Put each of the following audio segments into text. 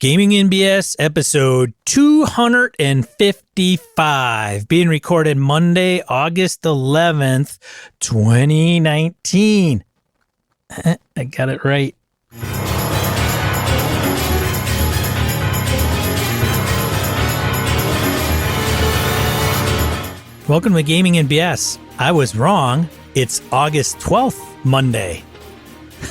Gaming in BS episode 255, being recorded Monday, August 11th, 2019. I got it right. Welcome to Gaming in BS. I was wrong. It's August 12th, Monday.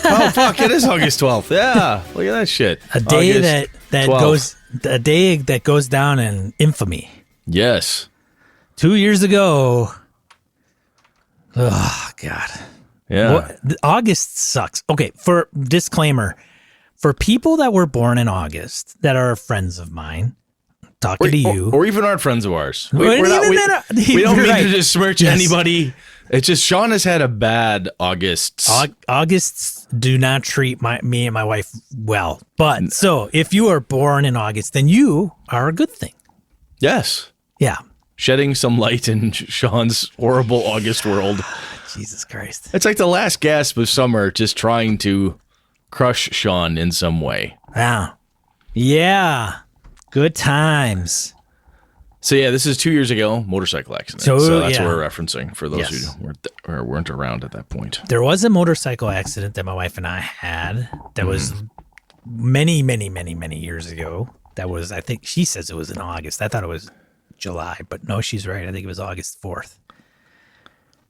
Oh, fuck, it is August 12th. Yeah, look at that shit. A day August that goes down in infamy. Yes. 2 years ago. Oh, God. Yeah. August sucks. Okay, for disclaimer, for people that were born in August that are friends of mine, talking to you. Or even aren't friends of ours. We Or don't mean right. to besmirch anybody. It's just Sean has had a bad August. Augusts do not treat me and my wife well. But so if you are born in August, then you are a good thing. Yes. Yeah. Shedding some light in Sean's horrible August world. Jesus Christ. It's like the last gasp of summer, just trying to crush Sean in some way. Yeah. Yeah. Good times. So yeah, this is 2 years ago, motorcycle accident. So that's what we're referencing for those who weren't around at that point. There was a motorcycle accident that my wife and I had that was many, many, many, many years ago. That was, I think she says it was in August. I thought it was July, but no, she's right. I think it was August 4th.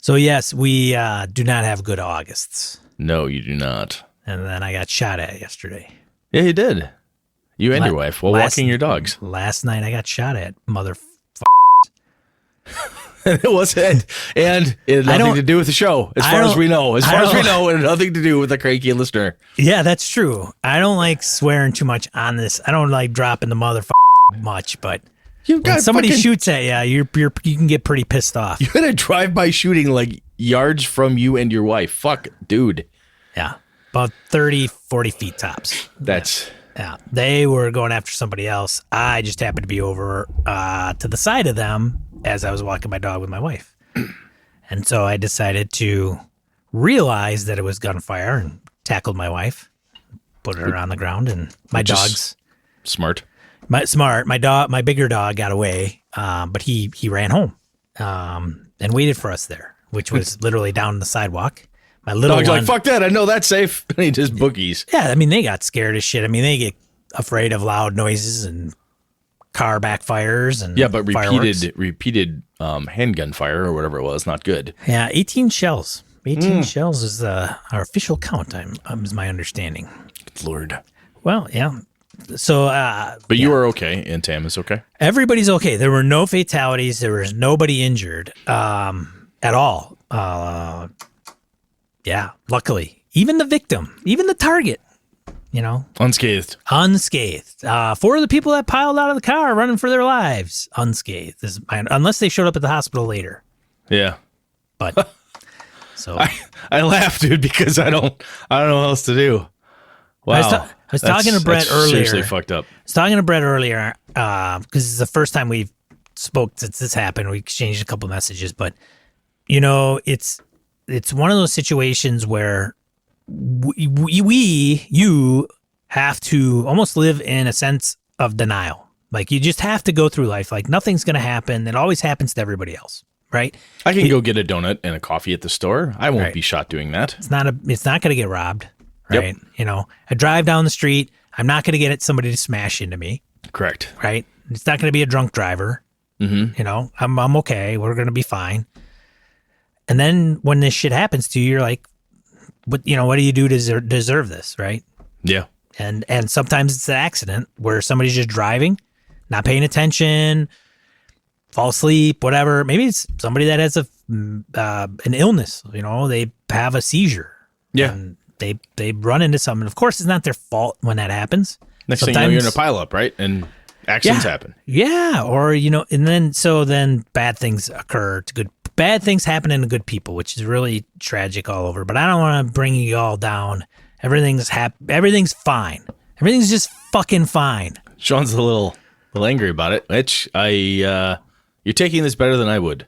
So yes, we do not have good Augusts. No, you do not. And then I got shot at yesterday. Yeah, you did. You and your wife while walking your dogs. Last night I got shot at, It wasn't, and it had nothing to do with the show, as far as we know. As far as we know, it had nothing to do with the cranky listener. Yeah, that's true. I don't like swearing too much on this. I don't like dropping the much, but when somebody shoots at you, you can get pretty pissed off. You had a drive-by shooting like yards from you and your wife. Fuck, dude. Yeah, about 30, 40 feet tops. Yeah, they were going after somebody else. I just happened to be over to the side of them as I was walking my dog with my wife. And so I decided to realize that it was gunfire and tackled my wife, put her on the ground, and my dog's smart. My bigger dog got away, but he ran home and waited for us there, which was literally down the sidewalk. My little dog's one, like, fuck that, I know that's safe. And he just boogies. Yeah, I mean, they got scared as shit. I mean, they get afraid of loud noises and car backfires and but repeated handgun fire or whatever it was, not good. Yeah, 18 shells. 18 shells is our official count, is my understanding. Good Lord. Well, yeah. So, but you are okay, and Tam is okay? Everybody's okay. There were no fatalities. There was nobody injured at all. Yeah, luckily. Even the victim, even the target, Unscathed. 4 of the people that piled out of the car running for their lives, unscathed. Unless they showed up at the hospital later. Yeah. But, so. I laughed, dude, because I don't know what else to do. Wow. I was talking to Brett earlier. Seriously fucked up. I was talking to Brett earlier because it's the first time we've spoke since this happened. We exchanged a couple messages, but, it's one of those situations where you have to almost live in a sense of denial. Like you just have to go through life like nothing's going to happen. It always happens to everybody else, right? I can go get a donut and a coffee at the store. I won't be shot doing that. It's not going to get robbed, right? Yep. I drive down the street. I'm not going to get somebody to smash into me. Correct. Right? It's not going to be a drunk driver. Mm-hmm. I'm okay. We're going to be fine. And then when this shit happens to you, you're like, what do you do to deserve this, right? Yeah. And sometimes it's an accident where somebody's just driving, not paying attention, fall asleep, whatever. Maybe it's somebody that has an illness, they have a seizure. Yeah. And they run into something. Of course, it's not their fault when that happens. Next thing you know, you're in a pileup, right? And accidents happen. Yeah. Or, and then bad things occur to good bad things happen to good people, which is really tragic all over. But I don't want to bring you all down. Everything's everything's fine. Everything's just fucking fine. Sean's a little angry about it, which you're taking this better than I would.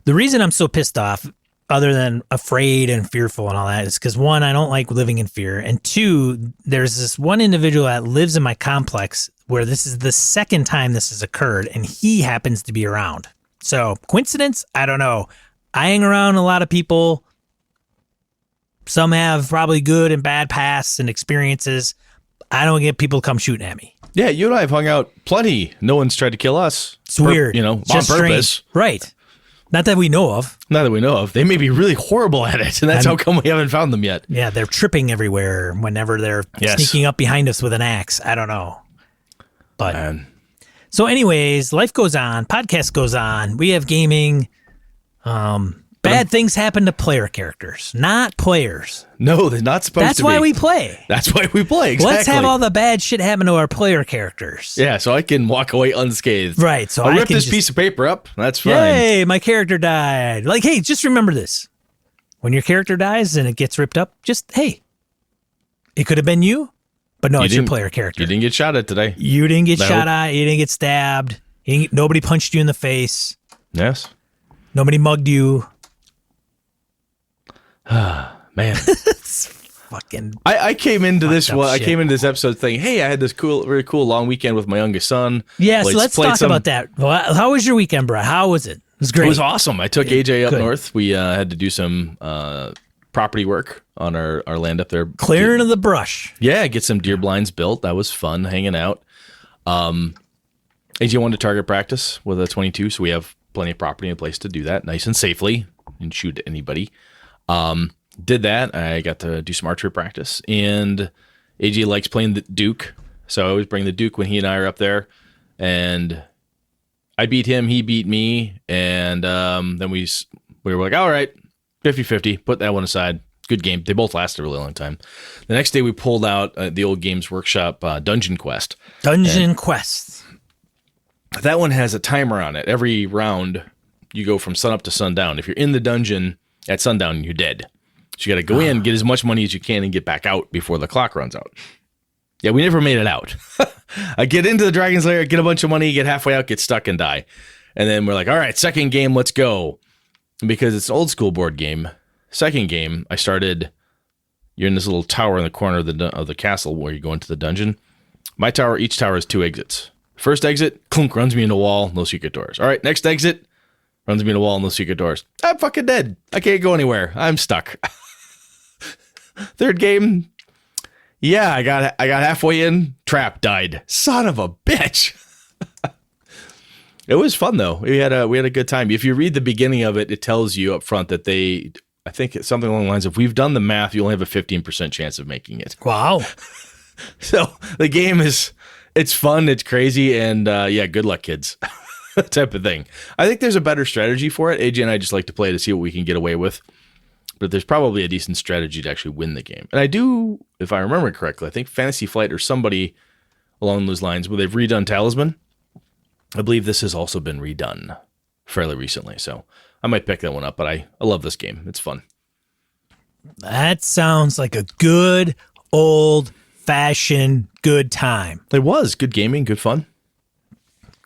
The reason I'm so pissed off other than afraid and fearful and all that is because, one, I don't like living in fear. And two, there's this one individual that lives in my complex where this is the second time this has occurred, and he happens to be around. So coincidence? I don't know. I hang around a lot of people. Some have probably good and bad pasts and experiences. I don't get people come shooting at me. Yeah, you and I have hung out plenty. No one's tried to kill us. It's weird. On Just purpose. Strange. Right. Not that we know of. Not that we know of. They may be really horrible at it, and that's how come we haven't found them yet. Yeah, they're tripping everywhere whenever they're sneaking up behind us with an axe. I don't know. But so anyways, life goes on. Podcast goes on. We have gaming. Bad things happen to player characters, not players. No, they're not supposed to be. That's why we play. That's why we play, exactly. Let's have all the bad shit happen to our player characters. Yeah, so I can walk away unscathed. Right. So I'll rip this piece of paper up. That's fine. Yay, my character died. Like, hey, just remember this. When your character dies and it gets ripped up, just, hey, it could have been you, but no, it's your player character. You didn't get shot at today. You didn't get shot at. You didn't get stabbed. Nobody punched you in the face. Yes. Nobody mugged you. Man, it's fucking. I came into this. Well, I came into this episode thinking, hey, I had this very cool long weekend with my youngest son. Yeah, so let's talk about that. Well, how was your weekend, bro? How was it? It was great. It was awesome. I took AJ up north. We had to do some property work on our land up there, clearing of the brush. Yeah, get some deer blinds built. That was fun, hanging out. AJ wanted to target practice with a 22, so we have plenty of property and a place to do that, nice and safely, and shoot at anybody. Did that. I got to do some archery practice, and AJ likes playing the Duke, so I always bring the Duke when he and I are up there, and I beat him, he beat me, and then we were like, all right, 50-50, put that one aside. Good game. They both lasted a really long time. The next day we pulled out the old Games Workshop Dungeon Quest. Dungeon Quest. That one has a timer on it. Every round you go from sunup to sundown. If you're in the dungeon at sundown, you're dead. So you got to go in, get as much money as you can, and get back out before the clock runs out. Yeah, we never made it out. I get into the Dragon's Lair, get a bunch of money, get halfway out, get stuck, and die. And then we're like, all right, second game, let's go. And because it's an old school board game, second game, I started, you're in this little tower in the corner of the castle where you go into the dungeon. My tower, each tower has 2 exits. First exit, clunk, runs me into a wall, no secret doors. All right, next exit, runs me into a wall, no secret doors. I'm fucking dead. I can't go anywhere. I'm stuck. Third game, yeah, I got halfway in, trap, died. Son of a bitch. It was fun though. We had a good time. If you read the beginning of it, it tells you up front that I think it's something along the lines of, we've done the math, you only have a 15% chance of making it. Wow. So the game it's fun, it's crazy, and yeah, good luck, kids. Type of thing. I think there's a better strategy for it. AJ and I just like to play to see what we can get away with. But there's probably a decent strategy to actually win the game. And I do, if I remember correctly, I think Fantasy Flight or somebody along those lines, where they've redone Talisman. I believe this has also been redone fairly recently. So I might pick that one up, but I love this game. It's fun. That sounds like a good old-fashioned good time. It was. Good gaming, good fun.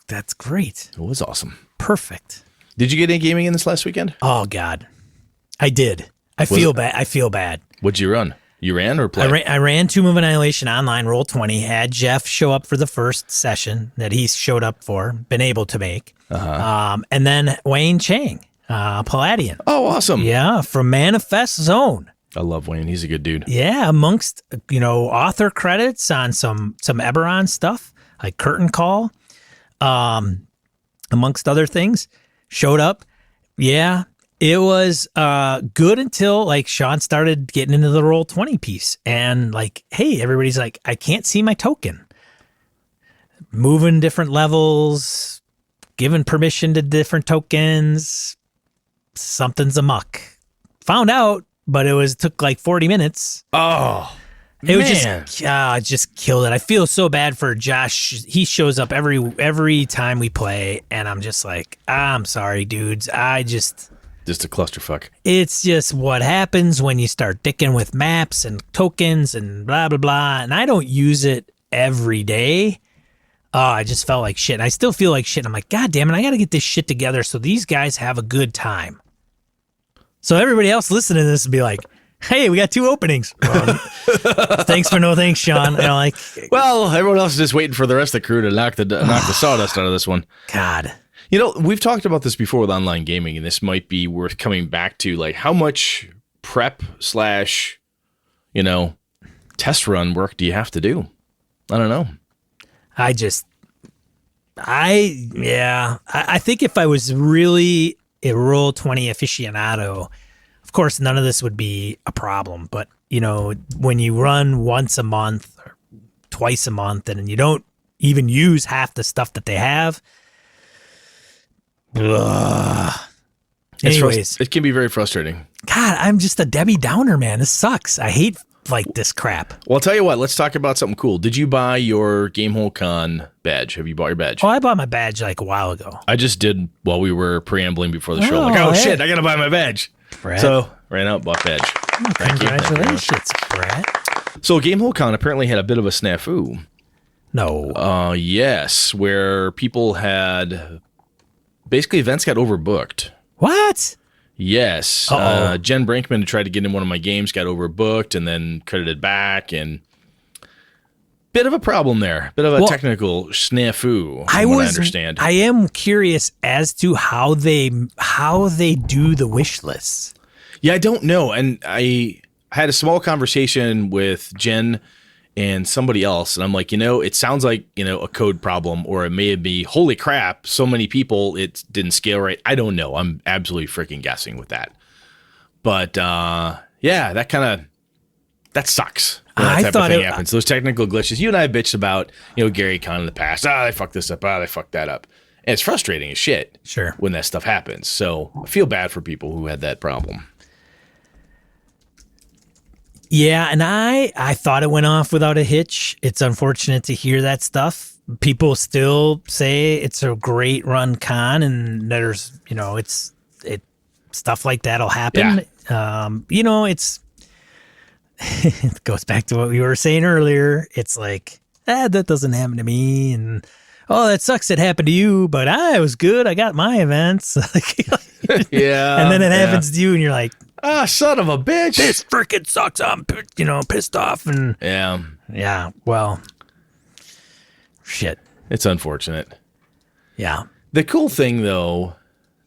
That's great. It was awesome. Perfect. Did you get any gaming in this last weekend? Oh, God. I did. I feel bad. What'd you run? You ran or played? I ran Tomb of Annihilation online, Roll20. Had Jeff show up for the first session that he showed up for, been able to make. Uh-huh. And then Wayne Chang, Palladian. Oh, awesome. Yeah, from Manifest Zone. I love Wayne. He's a good dude. Yeah, amongst, author credits on some Eberron stuff, like Curtain Call, amongst other things. Showed up. Yeah. It was good until like Sean started getting into the Roll20 piece, and like, hey, everybody's like, I can't see my token. Moving different levels, giving permission to different tokens. Something's amok. Found out, but it took like 40 minutes. Oh, it was just killed it. I feel so bad for Josh. He shows up every time we play, and I'm just like, I'm sorry, dudes. Just a clusterfuck. It's just what happens when you start dicking with maps and tokens and blah, blah, blah. And I don't use it every day. I just felt like shit. And I still feel like shit. And I'm like, God damn it, I got to get this shit together so these guys have a good time. So everybody else listening to this would be like, hey, we got 2 openings. Well, thanks for no thanks, Sean. Well, everyone else is just waiting for the rest of the crew to knock the sawdust out of this one. God. We've talked about this before with online gaming, and this might be worth coming back to. Like, how much prep / test run work do you have to do? I don't know. I think if I was really a Roll20 aficionado, of course, none of this would be a problem. But, when you run once a month or twice a month and you don't even use half the stuff that they have, anyways, it can be very frustrating. God, I'm just a Debbie Downer, man. This sucks. I hate this crap. Well, I'll tell you what. Let's talk about something cool. Did you buy your Gamehole Con badge? Have you bought your badge? Oh, I bought my badge like a while ago. I just did while we were preambling before the show. Like, shit, I got to buy my badge. Brett. So, ran out, bought badge. Oh, congratulations, Brett. So, Gamehole Con apparently had a bit of a snafu. No. Yes, where people had... Basically, events got overbooked. What? Yes. Jen Brinkman tried to get in one of my games, got overbooked, and then credited back, and bit of a problem there. Bit of a technical snafu, I understand. I am curious as to how they do the wish lists. Yeah, I don't know. And I had a small conversation with Jen and somebody else, and I'm like, it sounds like, a code problem, or it may be, holy crap, so many people, it didn't scale right. I don't know. I'm absolutely freaking guessing with that. But, yeah, that sucks. That type of thing happens. Those technical glitches. You and I have bitched about, Gary Con in the past. They fucked this up. They fucked that up. And it's frustrating as shit. Sure. When that stuff happens. So I feel bad for people who had that problem. Yeah, and I thought it went off without a hitch. It's unfortunate to hear that stuff. People still say it's a great run con, and there's, it's stuff like that'll happen. Yeah. It goes back to what we were saying earlier. It's like, that doesn't happen to me, and that sucks it happened to you, but I was good. I got my events. Yeah. And then it happens to you, and you're like, son of a bitch. This freaking sucks. I'm, pissed off. And yeah. Well, shit. It's unfortunate. Yeah. The cool thing, though,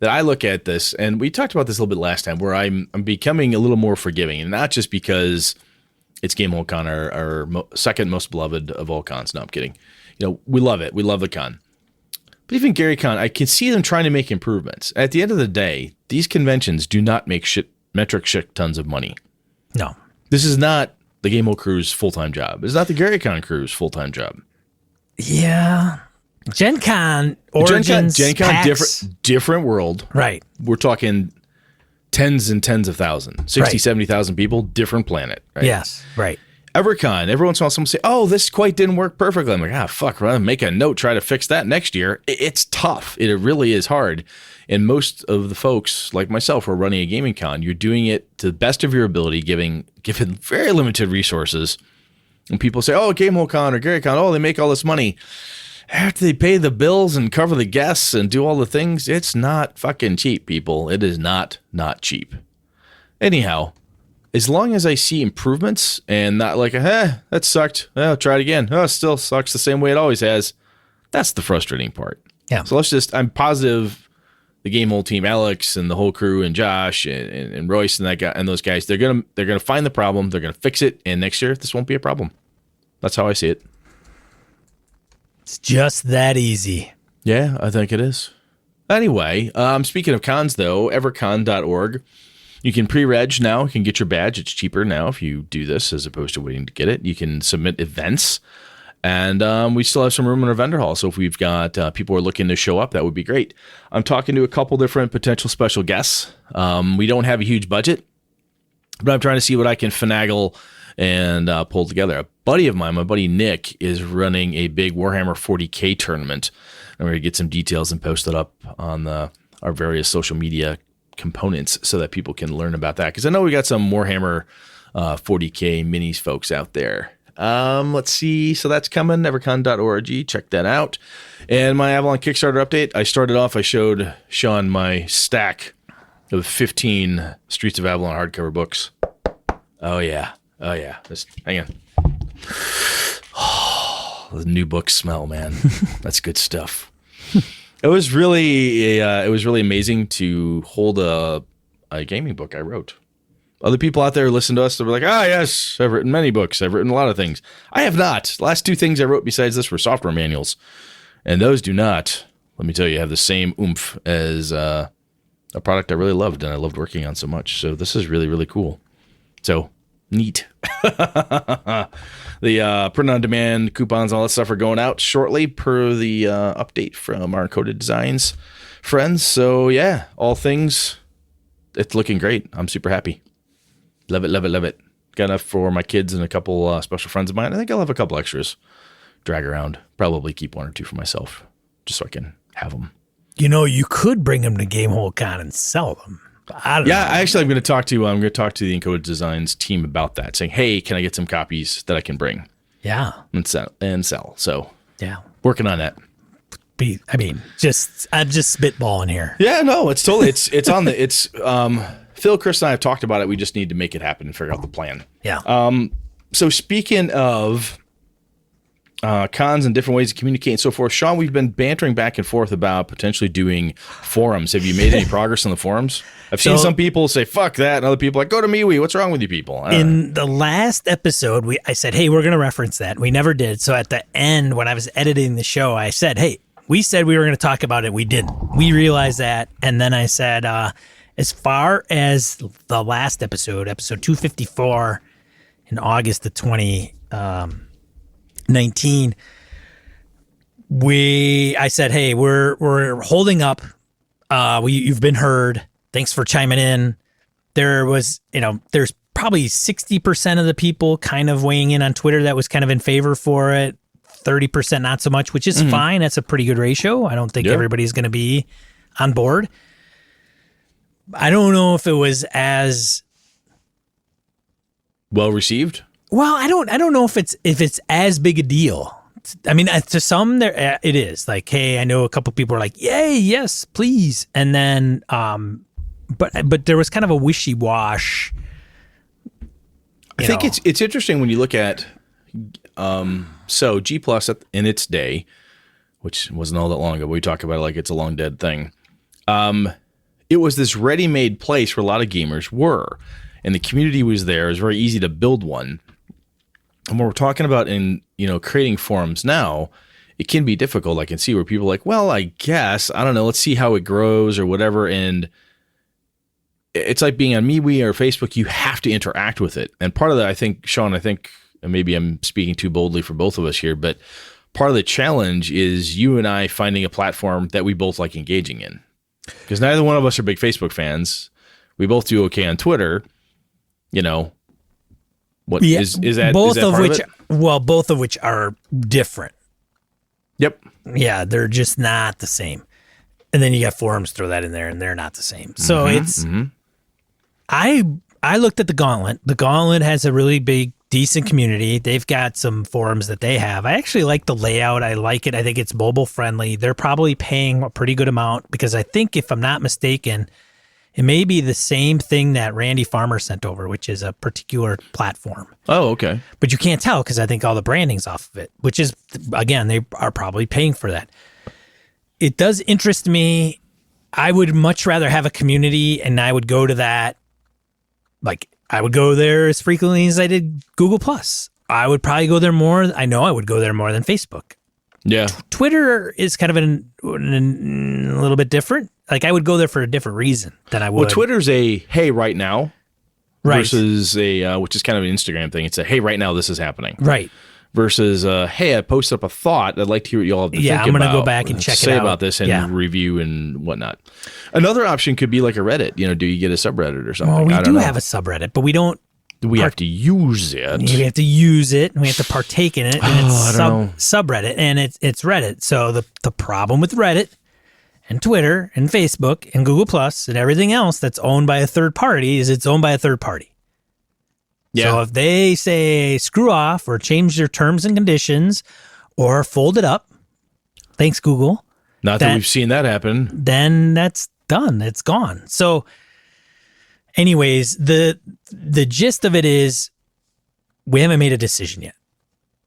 that I look at this, and we talked about this a little bit last time, where I'm becoming a little more forgiving, and not just because it's Gamehole Con, our second most beloved of all cons. No, I'm kidding. We love it. We love the con. But even Gary Con, I can see them trying to make improvements. At the end of the day, these conventions do not make metric shit tons of money. No. This is not the Gamehole crew's full-time job. It's not the Gary Con crew's full-time job. Yeah. Gen Con, Origins, Gen Con, PAX. different world. Right. We're talking tens and tens of thousands, 60, 70,000 people, different planet. Right? Yes, right. EverCon, every once in a while someone say, this quite didn't work perfectly. I'm like, fuck, well, make a note, try to fix that next year. It's tough. It really is hard. And most of the folks, like myself, who are running a gaming con, you're doing it to the best of your ability, given very limited resources. And people say, Gamehole Con or Gary Con, they make all this money. After they pay the bills and cover the guests and do all the things, it's not fucking cheap, people. It is not cheap. Anyhow, as long as I see improvements and not like, that sucked. I'll try it again. It still sucks the same way it always has. That's the frustrating part. Yeah. So I'm positive the Gamehole team, Alex and the whole crew and Josh and Royce and that guy and those guys, they're gonna find the problem. They're gonna fix it. And next year, this won't be a problem. That's how I see it. It's just that easy. Yeah, I think it is. Anyway, speaking of cons, though, evercon.org. You can pre-reg now. You can get your badge. It's cheaper now if you do this as opposed to waiting to get it. You can submit events. And we still have some room in our vendor hall. So if we've got people who are looking to show up, that would be great. I'm talking to a couple different potential special guests. We don't have a huge budget, but I'm trying to see what I can finagle and pull together. A buddy of mine, my buddy Nick, is running a big Warhammer 40K tournament. And we're going to get some details and post it up on our various social media components so that people can learn about that. Because I know we got some Warhammer 40K minis folks out there. Let's see. So that's coming. Evercon.org. Check that out. And my Avalon Kickstarter update. I showed Sean my stack of 15 Streets of Avalon hardcover books. Oh, yeah. Hang on. Oh, the new book smell, man. That's good stuff. It was really amazing to hold a gaming book I wrote. Other people out there listen to us, they're like, yes, I've written many books. I've written a lot of things. I have not. The last two things I wrote besides this were software manuals. And those do not, let me tell you, have the same oomph as a product I really loved and I loved working on so much. So this is really, really cool. So neat. The print-on-demand coupons, all that stuff are going out shortly per the update from our Encoded Designs friends. So, yeah, all things, it's looking great. I'm super happy. Love it, love it, love it. Got enough for my kids and a couple special friends of mine. I think I'll have a couple extras drag around. Probably keep one or two for myself just so I can have them. You could bring them to GameholeCon and sell them. I don't know. Actually, I'm going to talk to the Encoded Designs team about that, saying, "Hey, can I get some copies that I can bring?" Yeah, and sell. So yeah, working on that. I'm just spitballing here. Yeah, no, it's totally it's on the Phil, Chris, and I have talked about it. We just need to make it happen and figure out the plan. Yeah. So speaking of cons and different ways to communicate and so forth, Sean, we've been bantering back and forth about potentially doing forums. Have you made any progress on the forums? I've seen some people say, fuck that, and other people are like, go to MeWe. What's wrong with you people? In the last episode, I said, hey, we're going to reference that. We never did. So at the end, when I was editing the show, I said, hey, we said we were going to talk about it. We didn't. We realized that. And then I said, as far as the last episode 254 in August of 2019, I said, hey, we're holding up. You've been heard. Thanks for chiming in. There's probably 60% of the people kind of weighing in on Twitter that was kind of in favor for it. 30% not so much, which is fine. That's a pretty good ratio. I don't think everybody's going to be on board. I don't know if it was as well received. Well, I don't know if it's as big a deal. I mean, to some there it is. Like, hey, I know a couple people are like, yay, yes, please, and then but there was kind of a wishy-wash. I think it's interesting when you look at so G Plus in its day, which wasn't all that long ago. But we talk about it like it's a long dead thing. It was this ready-made place where a lot of gamers were, and the community was there. It was very easy to build one. And when we're talking about creating forums now, it can be difficult. I can see where people are like, well, I guess, I don't know, let's see how it grows or whatever. And it's like being on MeWe or Facebook, you have to interact with it. And part of that, I think, Sean, and maybe I'm speaking too boldly for both of us here, but part of the challenge is you and I finding a platform that we both like engaging in. Because neither one of us are big Facebook fans. We both do okay on Twitter. What is that? Both is that of part which, of it? well, both of which are different. Yep. Yeah, they're just not the same. And then you got forums, throw that in there, and they're not the same. So I looked at the Gauntlet. The Gauntlet has a really big, decent community. They've got some forums that they have. I actually like the layout. I like it. I think it's mobile friendly. They're probably paying a pretty good amount because I think, if I'm not mistaken, it may be the same thing that Randy Farmer sent over, which is a particular platform. Oh, okay. But you can't tell because I think all the branding's off of it, which is, again, they are probably paying for that. It does interest me. I would much rather have a community, and I would go to that. Like, I would go there as frequently as I did Google Plus. I would probably go there more. I know I would go there more than Facebook. Yeah. Twitter is kind of a little bit different. Like, I would go there for a different reason than I would. Well, Twitter's a hey right now, right, versus a which is kind of an Instagram thing. It's a hey right now this is happening, right, versus hey I posted up a thought. I'd like to hear what y'all have to think about. I'm gonna go back and check it out. Say about this and review and whatnot. Another option could be like a Reddit. Do you get a subreddit or something? Well, we do have a subreddit, but we don't. We have to use it. We have to use it, and we have to partake in it, and it's subreddit, and it's Reddit. So the problem with Reddit and Twitter and Facebook and Google Plus and everything else that's owned by a third party is it's owned by a third party. Yeah. So if they say screw off or change their terms and conditions or fold it up, thanks Google. Not that we've seen that happen. Then that's done. It's gone. So Anyways, the gist of it is we haven't made a decision yet.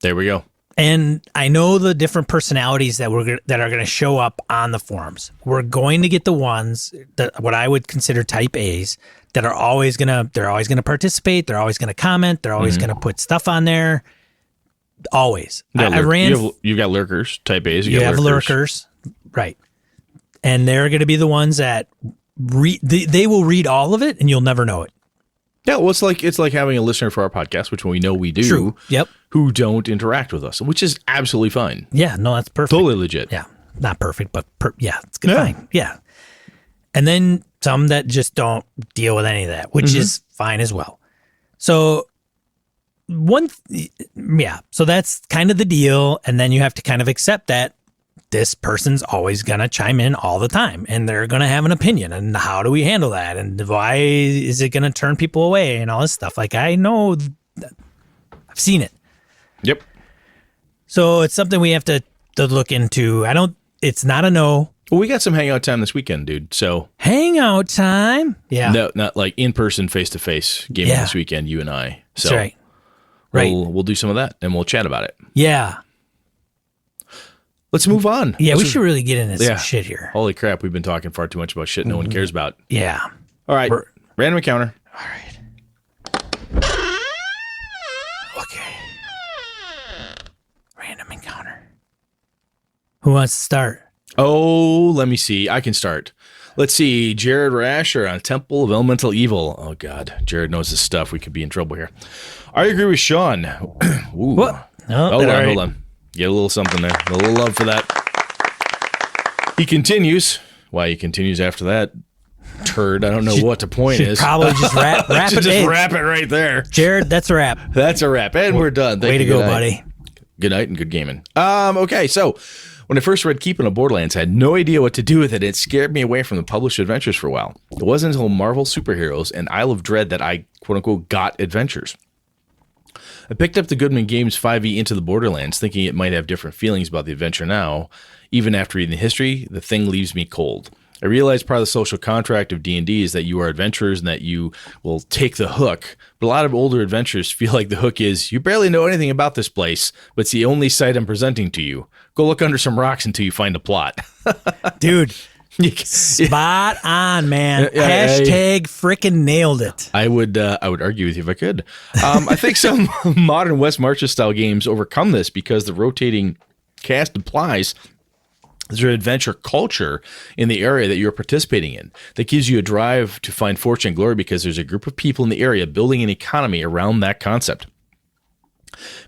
There we go. And I know the different personalities that are going to show up on the forums. We're going to get the ones that what I would consider type A's that are always going to participate. They're always going to comment. They're always going to put stuff on there. Always. You've got lurkers, type A's. You have lurkers. Right. And they're going to be the ones that they will read all of it and you'll never know it. Yeah, well, it's like having a listener for our podcast, which we know we do. True. Yep. Who don't interact with us, which is absolutely fine. Yeah, no, that's perfect. Totally legit. Yeah, not perfect, but it's good. Yeah. Fine. Yeah. And then some that just don't deal with any of that, which is fine as well. So so that's kind of the deal. And then you have to kind of accept that this person's always going to chime in all the time and they're going to have an opinion. And how do we handle that? And why is it going to turn people away and all this stuff? Like, I know I've seen it. Yep. So it's something we have to look into. It's not a no. Well, we got some hangout time this weekend, dude. So hangout time? Yeah. No, not like in-person, face-to-face gaming this weekend, you and I. So that's right. Right. We'll do some of that and we'll chat about it. Yeah. Let's move on. Yeah, we should really get into some shit here. Holy crap, we've been talking far too much about shit no one cares about. Yeah. All right, random encounter. All right. Okay. Random encounter. Who wants to start? Oh, let me see. I can start. Let's see. Jared Rascher on Temple of Elemental Evil. Oh, God. Jared knows his stuff. We could be in trouble here. I agree with Sean. Ooh. What? Hold on. Get a little something there. A little love for that. He continues. Why he continues after that turd. I don't know what the point is. Probably just wrap it. Just wrap it right there. Jared, that's a wrap. That's a wrap. And we're done. Way to go, buddy. Good night and good gaming. Okay, so when I first read Keeping of Borderlands, I had no idea what to do with it. It scared me away from the published adventures for a while. It wasn't until Marvel Superheroes and Isle of Dread that I, quote-unquote, got adventures. I picked up the Goodman Games 5e Into the Borderlands, thinking it might have different feelings about the adventure now. Even after reading the history, the thing leaves me cold. I realize part of the social contract of D&D is that you are adventurers and that you will take the hook. But a lot of older adventurers feel like the hook is, you barely know anything about this place, but it's the only site I'm presenting to you. Go look under some rocks until you find a plot. Dude. Spot on, man. Hashtag frickin' nailed it. I would argue with you if I could. I think some modern West Marches style games overcome this because the rotating cast implies there's an adventure culture in the area that you're participating in that gives you a drive to find fortune and glory because there's a group of people in the area building an economy around that concept.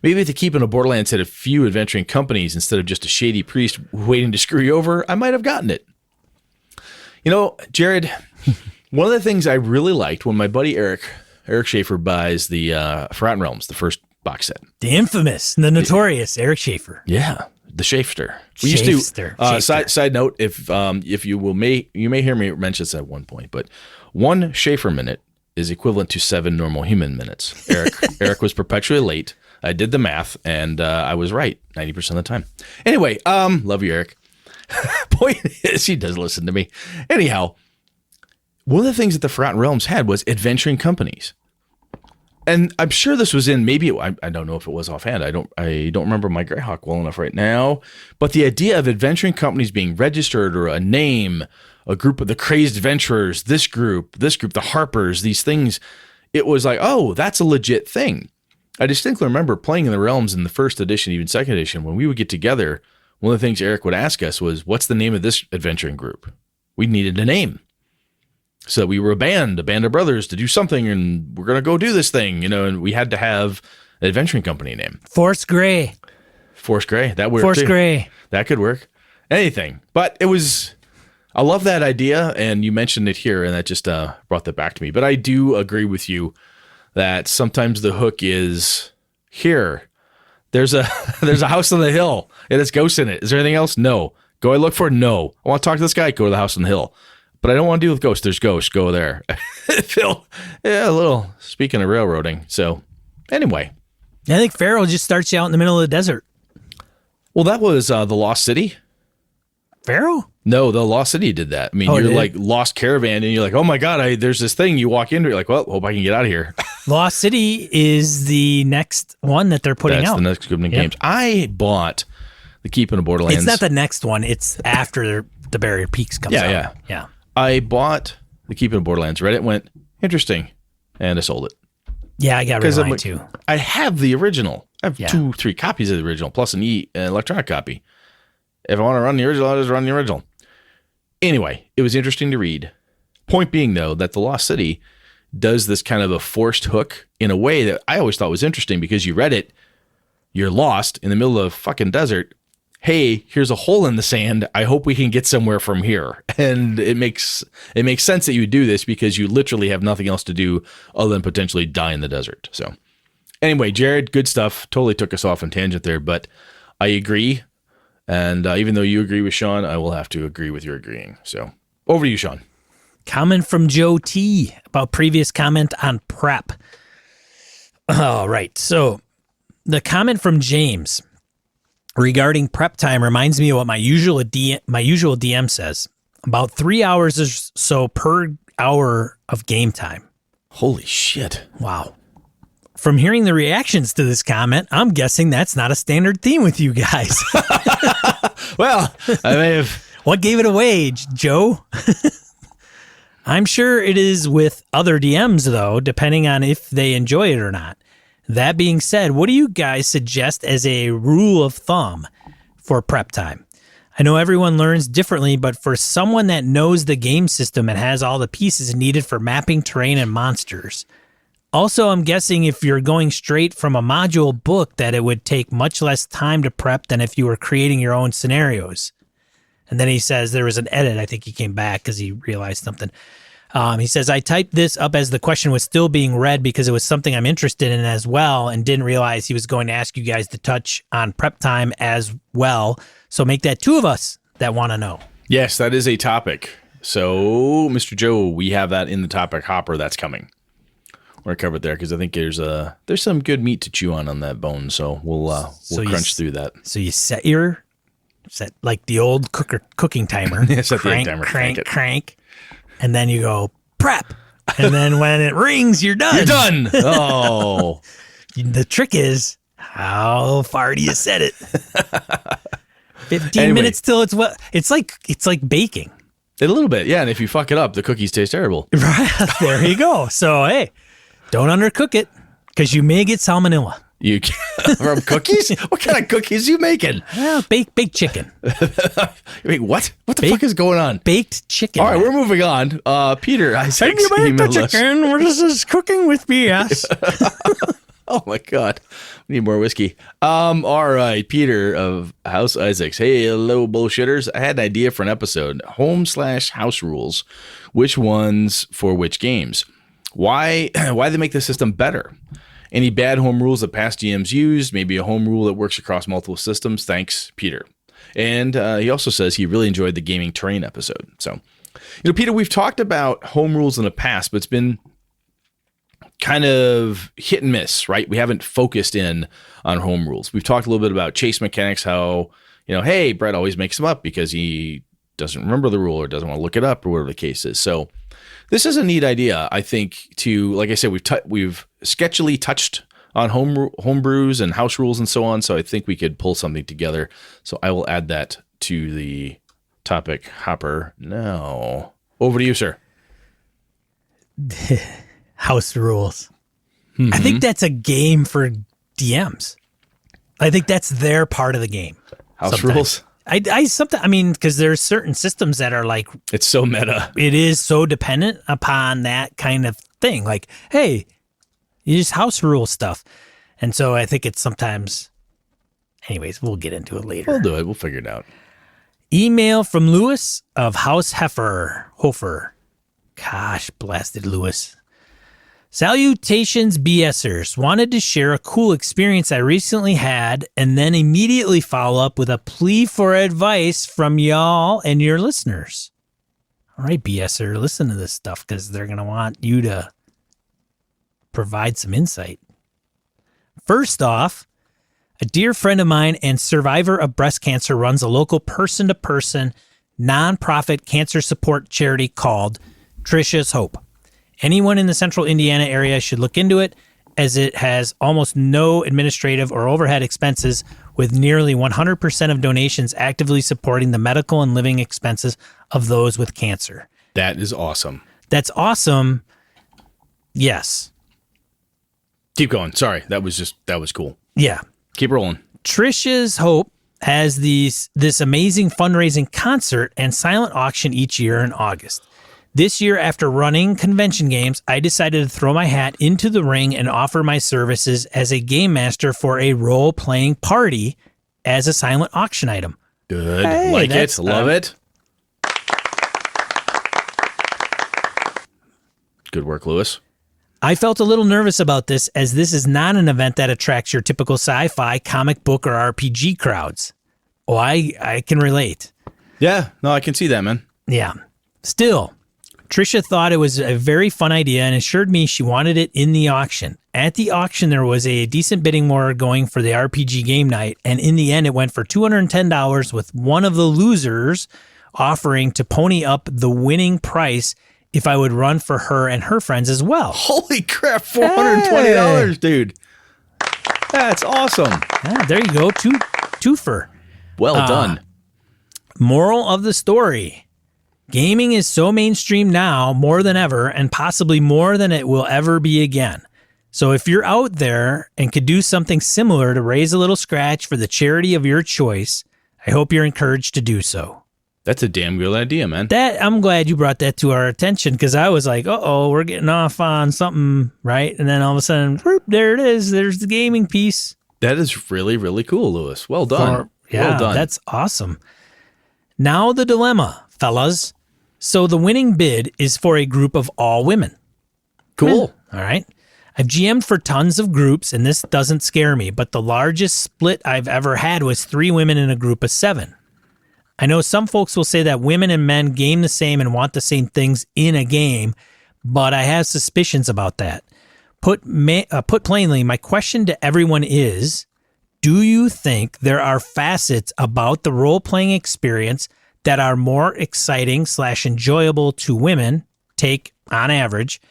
Maybe if the Keeping of Borderlands had a few adventuring companies instead of just a shady priest waiting to screw you over, I might have gotten it. You know, Jared, one of the things I really liked when my buddy Eric Schaefer buys the Forgotten Realms, the first box set. The infamous, the notorious Eric Schaefer. Yeah, the Schaefster. We used to. Side note, if you may hear me mention this at one point, but one Schaefer minute is equivalent to 7 normal human minutes. Eric was perpetually late. I did the math, and I was right 90% of the time. Anyway, love you, Eric. Point is, he does listen to me. Anyhow, one of the things that the Forgotten Realms had was adventuring companies. And I'm sure this was in I don't know if it was offhand. I don't remember my Greyhawk well enough right now. But the idea of adventuring companies being registered or a name, a group of the crazed adventurers, this group, the Harpers, these things, it was like, oh, that's a legit thing. I distinctly remember playing in the Realms in the first edition, even second edition, when we would get together. One of the things Eric would ask us was, what's the name of this adventuring group? We needed a name. So we were a band of brothers to do something, and we're going to go do this thing, and we had to have an adventuring company name. Force Gray. That worked. Force Gray. That could work. Anything. But I love that idea, and you mentioned it here, and that just brought that back to me. But I do agree with you that sometimes the hook is here. There's a house on the hill. It has ghosts in it. Is there anything else? No. Go I look for it? No. I want to talk to this guy. Go to the house on the hill. But I don't want to deal with ghosts. There's ghosts. Go there. Phil, a little, speaking of railroading. So anyway. I think Pharaoh just starts you out in the middle of the desert. Well, that was the Lost City. Pharaoh? No, the Lost City did that. I mean, you're like Lost Caravan, and you're like, oh my God, there's this thing. You walk into it, you're like, well, hope I can get out of here. Lost City is the next one that they're putting out. That's the next group of games. I bought the Keeping of Borderlands. It's not the next one. It's after the Barrier Peaks comes out. Yeah. I bought the Keeping of Borderlands. Read it, went, interesting, and I sold it. Yeah, I got rid of mine too. I have the original. I have 2-3 copies of the original, plus an electronic copy. If I want to run the original, I'll just run the original. Anyway, it was interesting to read. Point being, though, that the Lost City does this kind of a forced hook in a way that I always thought was interesting, because you read it, you're lost in the middle of a fucking desert. Hey, here's a hole in the sand. I hope we can get somewhere from here. And it makes sense that you would do this, because you literally have nothing else to do other than potentially die in the desert. So anyway, Jared, good stuff. Totally took us off on tangent there, but I agree. And even though you agree with Sean, I will have to agree with your agreeing. So over to you, Sean. Comment from Joe T about previous comment on prep. All right. So the comment from James regarding prep time reminds me of what my usual DM says. About 3 hours or so per hour of game time. Holy shit. Wow. From hearing the reactions to this comment, I'm guessing that's not a standard theme with you guys. Well, I may have. What gave it away, Joe? I'm sure it is with other DMs, though, depending on if they enjoy it or not. That being said, what do you guys suggest as a rule of thumb for prep time? I know everyone learns differently, but for someone that knows the game system and has all the pieces needed for mapping terrain and monsters. Also, I'm guessing if you're going straight from a module book that it would take much less time to prep than if you were creating your own scenarios. And then he says there was an edit. I think he came back because he realized something. He says, I typed this up as the question was still being read because it was something I'm interested in as well, and didn't realize he was going to ask you guys to touch on prep time as well. So make that 2 of us that want to know. Yes, that is a topic. So, Mr. Joe, we have that in the topic hopper that's coming. We're going to cover it there because I think there's some good meat to chew on that bone. So we'll crunch through that. So you set like the old cooking timer. Set the egg timer. Crank. And then you go prep. And then when it rings, you're done. You're done. Oh. The trick is, how far do you set it? 15 minutes till it's well. It's like baking. A little bit, yeah. And if you fuck it up, the cookies taste terrible. Right. There you go. So, hey, don't undercook it because you may get salmonella. You from cookies? What kind of cookies are you making? Well, baked chicken. Wait, what? What the fuck is going on? Baked chicken. All right, we're moving on. Peter, I said you bake the chicken. This is cooking with BS. Oh my God, we need more whiskey. All right, Peter of House Isaacs. Hey, hello, bullshitters. I had an idea for an episode: home/house rules. Which ones for which games? Why they make the system better? Any bad home rules that past GMs used? Maybe a home rule that works across multiple systems? Thanks, Peter. And he also says he really enjoyed the gaming terrain episode. So, Peter, we've talked about home rules in the past, but it's been kind of hit and miss, right? We haven't focused in on home rules. We've talked a little bit about chase mechanics, how, hey, Brett always makes them up because he doesn't remember the rule or doesn't want to look it up or whatever the case is. So this is a neat idea, I think, to, like I said, we've sketchily touched on home brews and house rules and so on. So I think we could pull something together. So I will add that to the topic hopper now. Over to you, sir. House rules. Mm-hmm. I think that's a game for DMs. I think that's their part of the game. House rules? Because there's certain systems that are like, it's so meta. It is so dependent upon that kind of thing. Like, hey, you just house rule stuff. And so I think it's sometimes, anyways, we'll get into it later. We'll do it. We'll figure it out. Email from Lewis of House Hofer. Gosh, blasted Lewis. Salutations, BSers. Wanted to share a cool experience I recently had and then immediately follow up with a plea for advice from y'all and your listeners. All right, BSer, listen to this stuff because they're going to want you to provide some insight. First off, a dear friend of mine and survivor of breast cancer runs a local person-to-person nonprofit cancer support charity called Trisha's Hope. Anyone in the central Indiana area should look into it, as it has almost no administrative or overhead expenses, with nearly 100% of donations actively supporting the medical and living expenses of those with cancer. That is awesome. That's awesome. Yes. Keep going. Sorry. That was cool. Yeah. Keep rolling. Trisha's Hope has this amazing fundraising concert and silent auction each year in August. This year, after running convention games, I decided to throw my hat into the ring and offer my services as a game master for a role-playing party as a silent auction item. Good. Hey, like it. Love it. Good work, Lewis. I felt a little nervous about this, as this is not an event that attracts your typical sci-fi, comic book, or RPG crowds. Oh, I can relate. Yeah. No, I can see that, man. Yeah. Still, Trisha thought it was a very fun idea and assured me she wanted it in the auction. At the auction, there was a decent bidding war going for the RPG game night, and in the end, it went for $210, with one of the losers offering to pony up the winning price if I would run for her and her friends as well. Holy crap, $420, dude. That's awesome. Yeah, there you go, twofer. Well done. Moral of the story. Gaming is so mainstream now, more than ever, and possibly more than it will ever be again. So if you're out there and could do something similar to raise a little scratch for the charity of your choice, I hope you're encouraged to do so. That's a damn good idea, man. I'm glad you brought that to our attention, because I was like, uh-oh, we're getting off on something, right? And then all of a sudden, whoop, there it is. There's the gaming piece. That is really, really cool, Lewis. Well done. Well done. That's awesome. Now the dilemma, fellas. So the winning bid is for a group of all women. Cool. All right. I've GM'd for tons of groups, and this doesn't scare me, but the largest split I've ever had was 3 women in a group of 7. I know some folks will say that women and men game the same and want the same things in a game, but I have suspicions about that. Put plainly, my question to everyone is, do you think there are facets about the role-playing experience that are more exciting / enjoyable to women, take on average,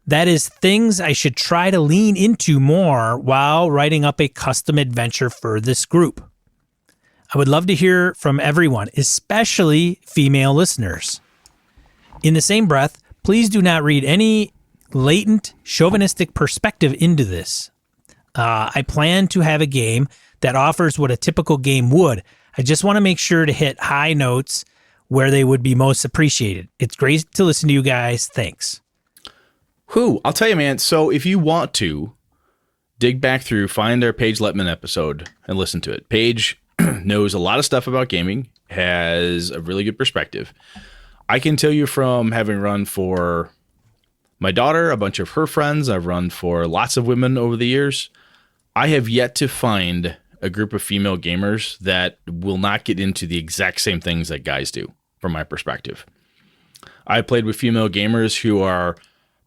that is things I should try to lean into more while writing up a custom adventure for this group? I would love to hear from everyone, especially female listeners. In the same breath, please do not read any latent chauvinistic perspective into this. I plan to have a game that offers what a typical game would. I just want to make sure to hit high notes where they would be most appreciated. It's great to listen to you guys. Thanks. I'll tell you, man. So if you want to dig back through, find our Paige Letman episode and listen to it. Paige knows a lot of stuff about gaming, has a really good perspective. I can tell you from having run for my daughter, a bunch of her friends, I've run for lots of women over the years. I have yet to find a group of female gamers that will not get into the exact same things that guys do, from my perspective. I played with female gamers who are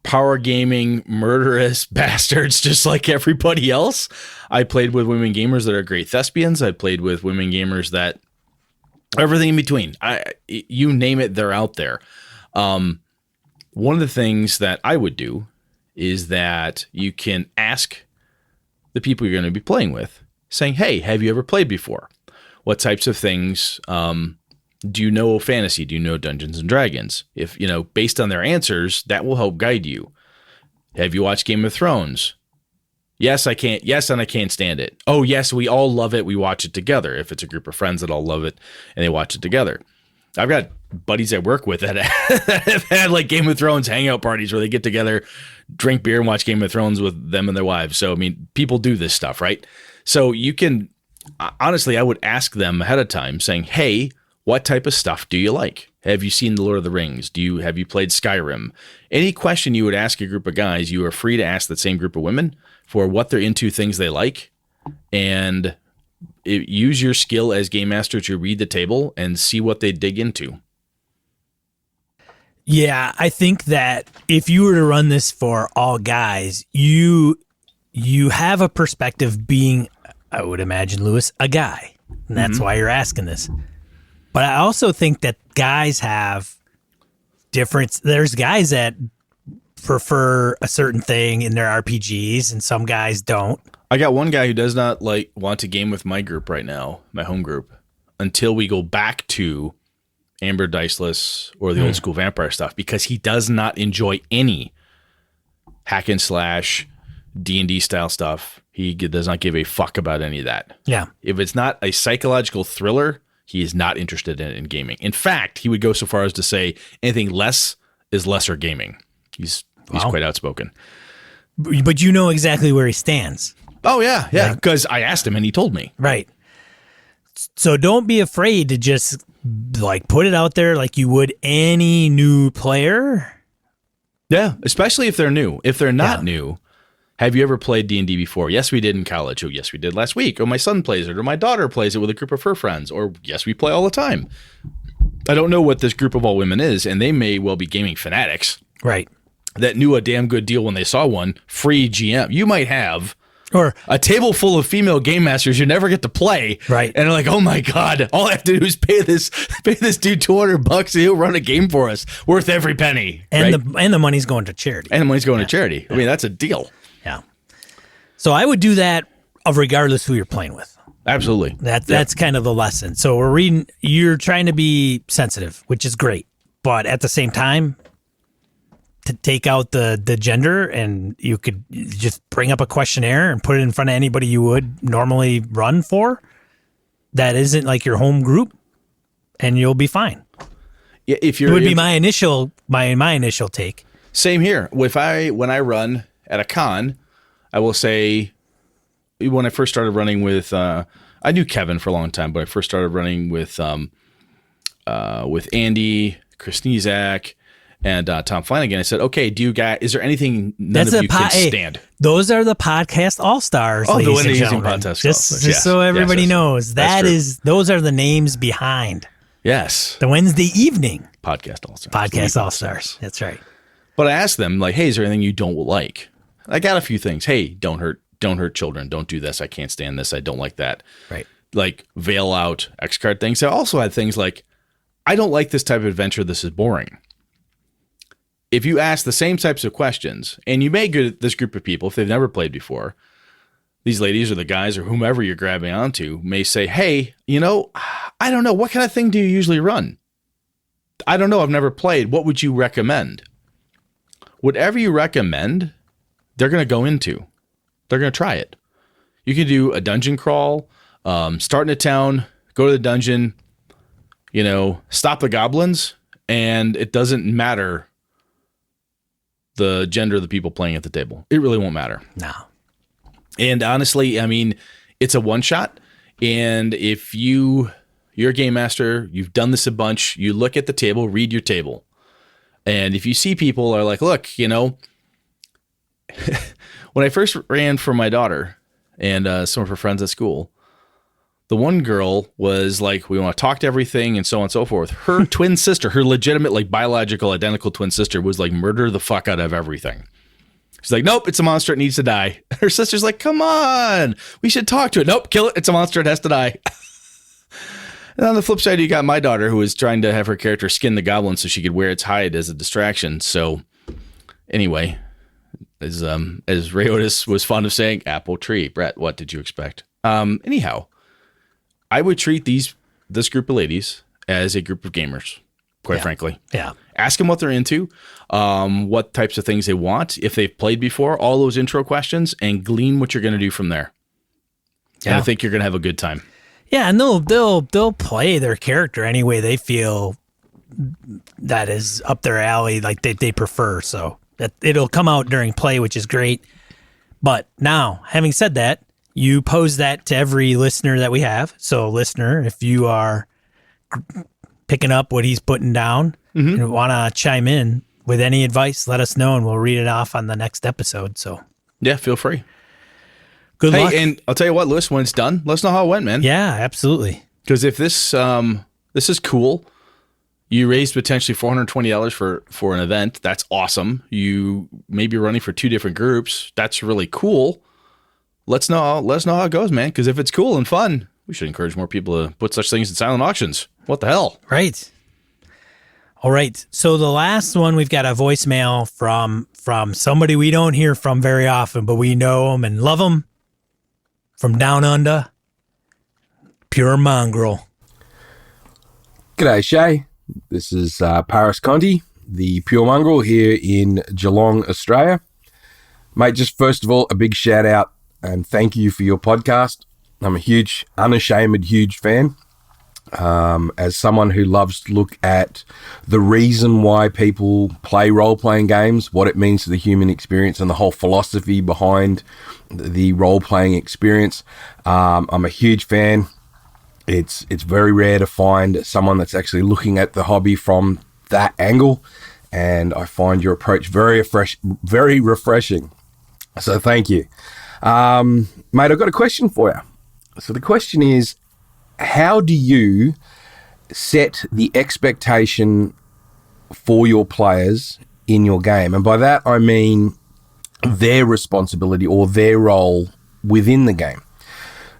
power gaming, murderous bastards, just like everybody else. I played with women gamers that are great thespians. I played with women gamers that everything in between. You name it, they're out there. One of the things that I would do is that you can ask the people you're going to be playing with, saying, hey, have you ever played before? What types of things do you know fantasy? Do you know Dungeons and Dragons? If, based on their answers, that will help guide you. Have you watched Game of Thrones? Yes, I can't. Yes, and I can't stand it. Oh, yes, we all love it. We watch it together. If it's a group of friends that all love it and they watch it together. I've got buddies I work with that have had like Game of Thrones hangout parties where they get together, drink beer and watch Game of Thrones with them and their wives. So, people do this stuff, right? So you can, honestly, I would ask them ahead of time saying, hey, what type of stuff do you like? Have you seen The Lord of the Rings? Have you played Skyrim? Any question you would ask a group of guys, you are free to ask that same group of women for what they're into, things they like, and use your skill as game master to read the table and see what they dig into. Yeah, I think that if you were to run this for all guys, you have a perspective being, I would imagine, Lewis, a guy. And that's why you're asking this. But I also think that guys have different. There's guys that prefer a certain thing in their RPGs, and some guys don't. I got one guy who does not want to game with my group right now, my home group, until we go back to Amber Diceless or the old school vampire stuff, because he does not enjoy any hack and slash D&D style stuff. He does not give a fuck about any of that. Yeah. If it's not a psychological thriller, he is not interested in gaming. In fact, he would go so far as to say anything less is lesser gaming. He's quite outspoken. But you know exactly where he stands. Oh, yeah. Because I asked him and he told me. Right. So don't be afraid to just put it out there like you would any new player. Yeah, especially if they're new. If they're not new, have you ever played D&D before? Yes, we did in college. Oh, yes, we did last week. Or my son plays it. Or my daughter plays it with a group of her friends. Or yes, we play all the time. I don't know what this group of all women is, and they may well be gaming fanatics. Right. That knew a damn good deal when they saw one. Free GM. You might have or a table full of female game masters you never get to play. Right. And they're like, oh my God, all I have to do is pay this dude $200 and he'll run a game for us worth every penny. And right? the money's going to charity. And the money's going to charity. I mean, that's a deal. Yeah. So I would do that regardless who you're playing with. Absolutely. That's kind of the lesson. So you're trying to be sensitive, which is great. But at the same time, to take out the gender, and you could just bring up a questionnaire and put it in front of anybody you would normally run for that isn't like your home group, and you'll be fine. Yeah, it would be my initial take. Same here. When I run at a con, I will say, when I first started running with I knew Kevin for a long time, but I first started running with Andy, Chris Nizak, and Tom Flanagan. I said, okay, is there anything none of you can stand? Those are the podcast all-stars, ladies and gentlemen. Just so everybody knows, those are the names behind. Yes. The Wednesday evening. Podcast all-stars. Podcast all-stars. That's right. But I asked them, hey, is there anything you don't like? I got a few things. Hey, don't hurt children. Don't do this. I can't stand this. I don't like that. Right. Like veil out X card things. I also had things like, I don't like this type of adventure. This is boring. If you ask the same types of questions, and you may get this group of people, if they've never played before, these ladies or the guys or whomever you're grabbing onto may say, hey, I don't know. What kind of thing do you usually run? I don't know. I've never played. What would you recommend? Whatever you recommend, they're going to go into. They're going to try it. You can do a dungeon crawl, start in a town, go to the dungeon, stop the goblins, and it doesn't matter the gender of the people playing at the table. It really won't matter. No. And honestly, I mean, it's a one shot. And if you're a game master, you've done this a bunch, you look at the table, read your table. And if you see people are like, look, when I first ran for my daughter and some of her friends at school, the one girl was like, we want to talk to everything and so on and so forth. Her twin sister, her legitimate, biological, identical twin sister was like, murder the fuck out of everything. She's like, nope, it's a monster. It needs to die. Her sister's like, come on, we should talk to it. Nope, kill it. It's a monster. It has to die. And on the flip side, you got my daughter who was trying to have her character skin the goblin so she could wear its hide as a distraction. So anyway, as Ray Otis was fond of saying, apple tree. Brett, what did you expect? Anyhow, I would treat this group of ladies as a group of gamers, quite frankly. Yeah. Ask them what they're into, what types of things they want, if they've played before, all those intro questions, and glean what you're going to do from there. Yeah. And I think you're going to have a good time. Yeah, and they'll play their character any way they feel that is up their alley, like they prefer. So that it'll come out during play, which is great. But now, having said that, you pose that to every listener that we have. So, listener, if you are picking up what he's putting down and want to chime in with any advice, let us know, and we'll read it off on the next episode. So, yeah, feel free. Good luck. And I'll tell you what, Lewis, when it's done, let us know how it went, man. Yeah, absolutely. Because if this is cool, you raised potentially $420 for an event. That's awesome. You may be running for 2 different groups. That's really cool. Let us know how it goes, man. Because if it's cool and fun, We should encourage more people to put such things in silent auctions. What the hell? Right. All right. So the last one, we've got a voicemail from somebody we don't hear from very often, but we know them and love them. From down under, Pure Mongrel. G'day, Shay. This is Paris Conti, the Pure Mongrel here in Geelong, Australia. Mate, just first of all, a big shout out and thank you for your podcast. I'm a huge, unashamed, huge fan. As someone who loves to look at the reason why people play role-playing games, what it means to the human experience and the whole philosophy behind the role-playing experience, I'm a huge fan. It's very rare to find someone that's actually looking at the hobby from that angle, and I find your approach very refreshing. So thank you. Mate, I've got a question for you. So the question is, how do you set the expectation for your players in your game? And by that, I mean their responsibility or their role within the game.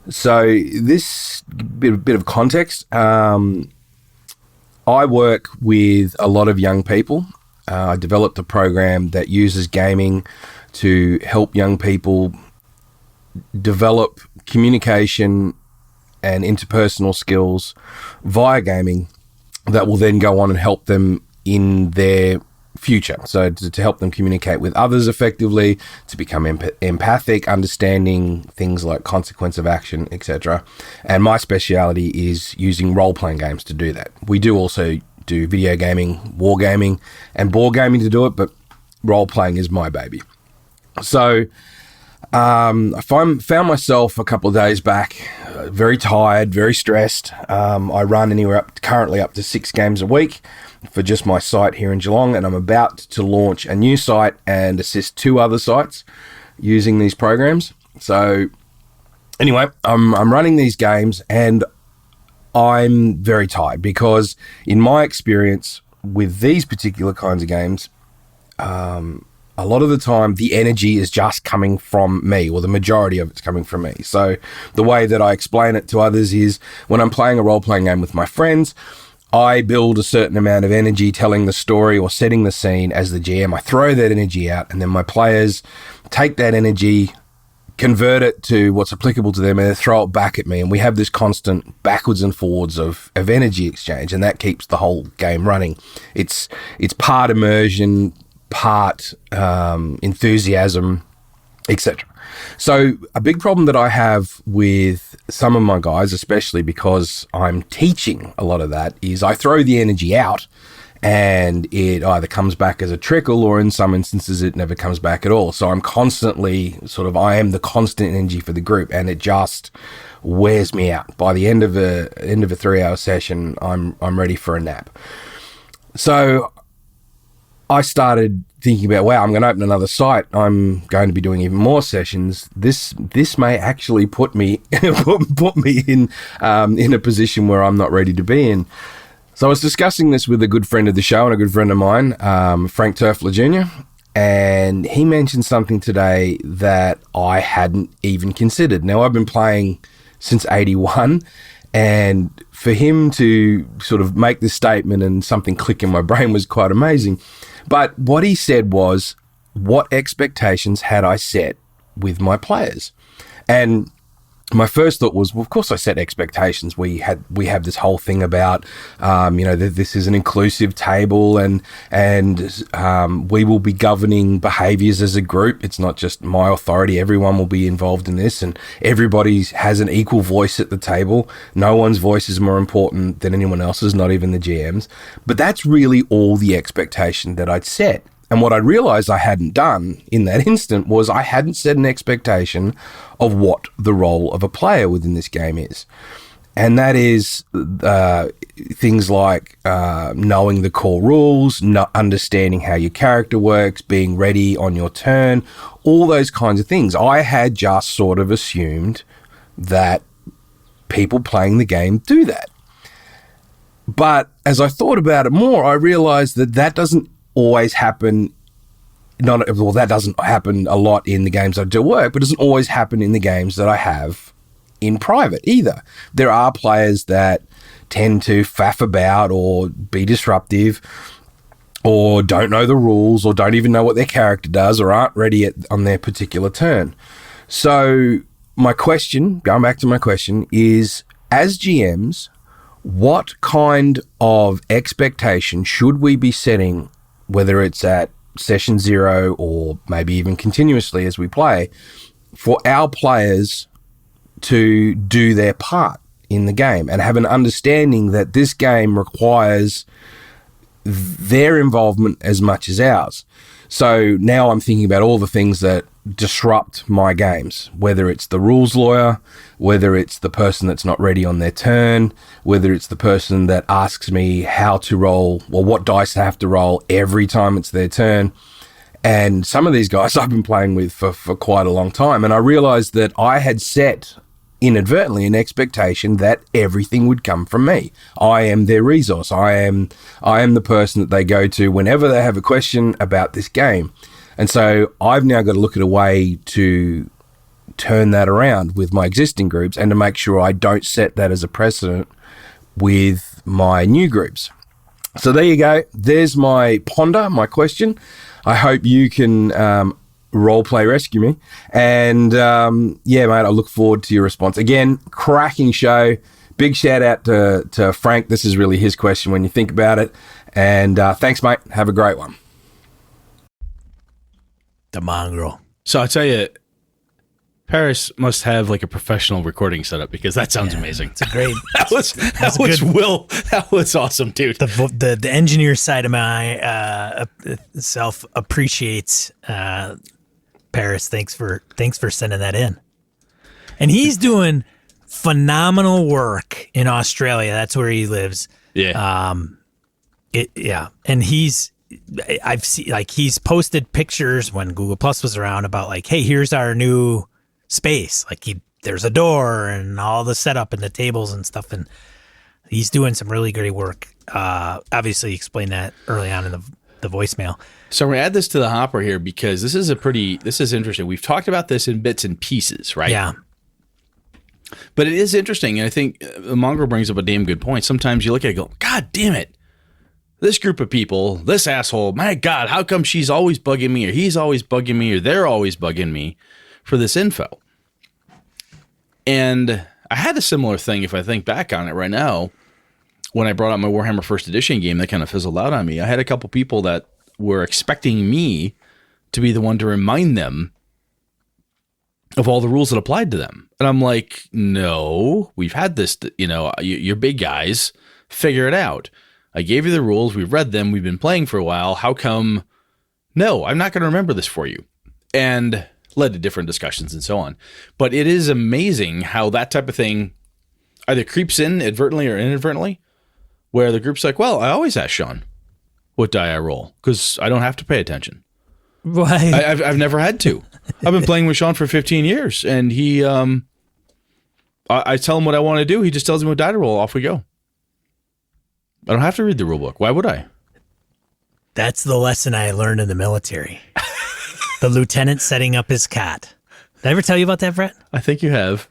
So this bit of context, I work with a lot of young people. I developed a program that uses gaming to help young people develop communication and interpersonal skills via gaming that will then go on and help them in their future. So to help them communicate with others effectively, to become empathic, understanding things like consequence of action, etc. And my speciality is using role-playing games to do that. We do also do video gaming, wargaming, and board gaming to do it, but role-playing is my baby. So I found myself a couple of days back very tired, very stressed. I run currently up to 6 games a week for just my site here in Geelong, and I'm about to launch a new site and assist 2 other sites using these programs. So anyway, I'm running these games and I'm very tired because in my experience with these particular kinds of games, a lot of the time, the energy is just coming from me, or the majority of it's coming from me. So the way that I explain it to others is when I'm playing a role-playing game with my friends, I build a certain amount of energy telling the story or setting the scene as the GM. I throw that energy out, and then my players take that energy, convert it to what's applicable to them, and then throw it back at me. And we have this constant backwards and forwards of energy exchange, and that keeps the whole game running. It's part immersion, part enthusiasm, etc. So a big problem that I have with some of my guys, especially because I'm teaching a lot of that, is I throw the energy out and it either comes back as a trickle or in some instances it never comes back at all. So I'm constantly I am the constant energy for the group, and it just wears me out. By the end of a 3-hour session, I'm ready for a nap. So I started thinking about, wow, I'm going to open another site. I'm going to be doing even more sessions. This may actually put me put me in a position where I'm not ready to be in. So I was discussing this with a good friend of the show and a good friend of mine, Frank Turfler Jr., and he mentioned something today that I hadn't even considered. Now, I've been playing since 81, and for him to sort of make this statement and something click in my brain was quite amazing. But what he said was, what expectations had I set with my players? And my first thought was, well, of course I set expectations. We have this whole thing about, that this is an inclusive table and we will be governing behaviors as a group. It's not just my authority. Everyone will be involved in this, and everybody has an equal voice at the table. No one's voice is more important than anyone else's, not even the GM's. But that's really all the expectation that I'd set. And what I realized I hadn't done in that instant was I hadn't set an expectation of what the role of a player within this game is. And that is things like knowing the core rules, not understanding how your character works, being ready on your turn, all those kinds of things. I had just sort of assumed that people playing the game do that. But as I thought about it more, I realized that doesn't always happen. That doesn't happen a lot in the games I do work, but it doesn't always happen in the games that I have in private either. There are players that tend to faff about or be disruptive or don't know the rules or don't even know what their character does or aren't ready on their particular turn. So my question, going back to my question, is as GMs, what kind of expectation should we be setting, whether it's at session 0 or maybe even continuously as we play, for our players to do their part in the game and have an understanding that this game requires their involvement as much as ours? So now I'm thinking about all the things that disrupt my games, whether it's the rules lawyer, whether it's the person that's not ready on their turn, whether it's the person that asks me how to roll or what dice I have to roll every time it's their turn. And some of these guys I've been playing with for quite a long time. And I realized that I had set inadvertently an expectation that everything would come from me. I am their resource. I am the person that they go to whenever they have a question about this game. And so I've now got to look at a way to turn that around with my existing groups and to make sure I don't set that as a precedent with my new groups. So there you go. There's my ponder, my question. I hope you can role-play rescue me. And yeah, mate, I look forward to your response. Again, cracking show. Big shout out to Frank. This is really his question when you think about it. And thanks, mate. Have a great one. The mongrel. So I tell you, Paris must have like a professional recording setup because that sounds amazing. It's a great. That was awesome, dude. The engineer side of my self appreciates Paris. Thanks for sending that in. And he's doing phenomenal work in Australia. That's where he lives. Yeah. And I've seen, like, he's posted pictures when Google Plus was around about like, hey, here's our new space. Like there's a door and all the setup and the tables and stuff. And he's doing some really great work. Obviously explained that early on in the voicemail. So I'm going to add this to the hopper here because this is interesting. We've talked about this in bits and pieces, right? Yeah. But it is interesting. And I think the Mongrel brings up a damn good point. Sometimes you look at it and go, God damn it. This group of people, this asshole, my God, how come she's always bugging me or he's always bugging me or they're always bugging me for this info? And I had a similar thing, if I think back on it right now, when I brought out my Warhammer First Edition game that kind of fizzled out on me. I had a couple people that were expecting me to be the one to remind them of all the rules that applied to them. And I'm like, no, we've had this, you're big guys, figure it out. I gave you the rules. We've read them. We've been playing for a while. How come? No, I'm not going to remember this for you. And led to different discussions and so on. But it is amazing how that type of thing either creeps in advertently or inadvertently, where the group's like, well, I always ask Sean what die I roll because I don't have to pay attention. Right. I've never had to. I've been playing with Sean for 15 years, and he, I tell him what I want to do. He just tells me what die to roll. Off we go. I don't have to read the rule book. Why would I? That's the lesson I learned in the military. The lieutenant setting up his cot. Did I ever tell you about that, Brett? I think you have.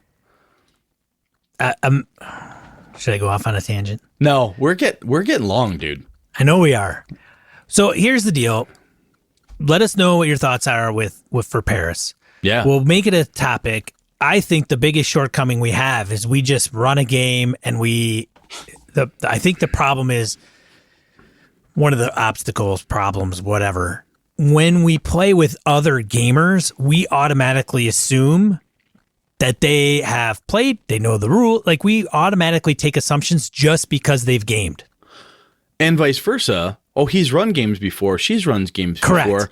Should I go off on a tangent? No, we're getting long, dude. I know we are. So here's the deal. Let us know what your thoughts are with for Paris. Yeah. We'll make it a topic. I think the biggest shortcoming we have is we just run a game and I think the problem is one of the obstacles, problems, whatever. When we play with other gamers, we automatically assume that they have played, they know the rule. Like, we automatically take assumptions just because they've gamed. And vice versa. Oh, he's run games before. She's run games Correct. before.